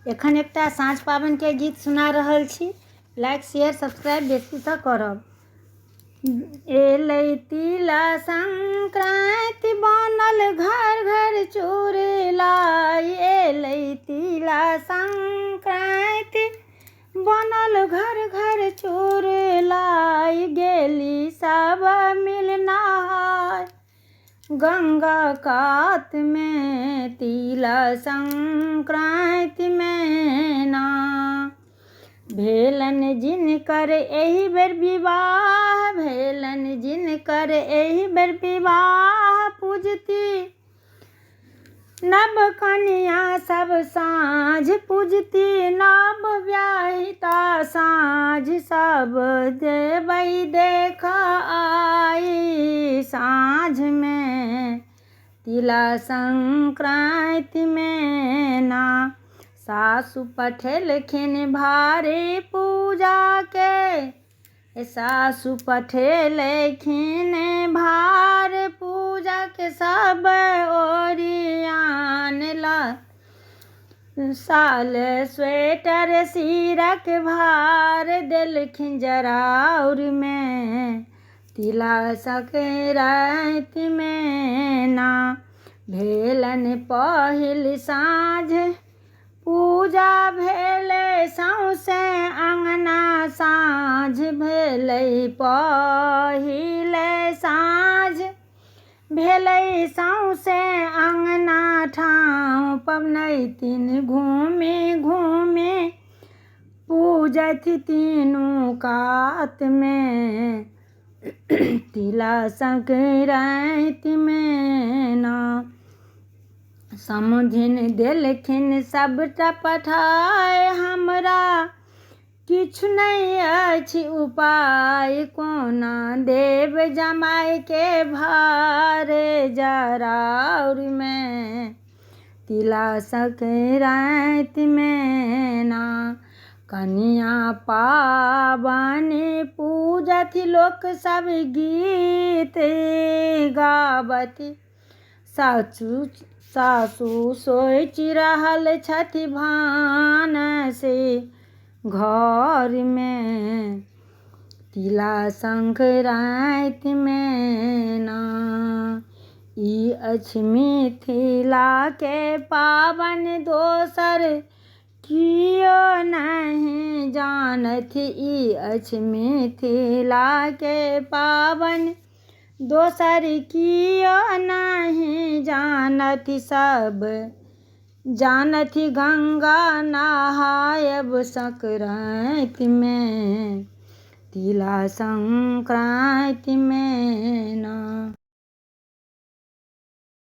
एखन एकटा साँझ पाबनि के गीत सुना रहल छी। लाइक शेयर सब्सक्राइब बेसी सँ करब। एलै तिला संक्रांति बनल घर घर चूड़लाई। एलै तिला संक्रांति बनल घर घर चूड़लाई। गेली सब मिल नहाय गंगा कात में तिला संक्रांति में ना। भेलन जिनकर एहि बेर विवाह, भेलन जिनकर एहि बेर विवाह। पूजती नव कन्या सब साँझ पूजती, नव ब्याहिता साँझ सब देबै देख आई। साँझ में तिला संक्रांति में ना। सासु पठेलखिन भारी पूजा के, सासु पठेलखिन भार पूजा के। सब ओरियान ला साल स्वेटर सिरक भार देलखिन जराउर में तिला संक्रांति में ना। भेलन पहिल साँझ पूजा भेलै सौंसे अंगना साँझ भेलै पहिल साँझ। भेलै सौंसे अंगना ठाम पबनैतिन घूमि घूमि पूजथि तीनू कात में तिला संक्रांति में ना। समधिन देलखिन सबटा पठाय, हमरा किछु नहीं अछि उपाय। कोना देव जमाई के भार जराउर में तिला संक्रांति में ना। कनिया पाबनि पूजथि लोक सब गीत गावथि। सासु सोचि रहल छथि भानस घर में तिला संक्रांति में ना। ई अछि मिथिला के पाबनि दोसर कियो नहीं जानथि। ई अछि मिथिला के पाबनि दोसर कियो नहीं जानथि। सब जानथि गंगा नहायब संक्रांति में तिला संक्रांति में।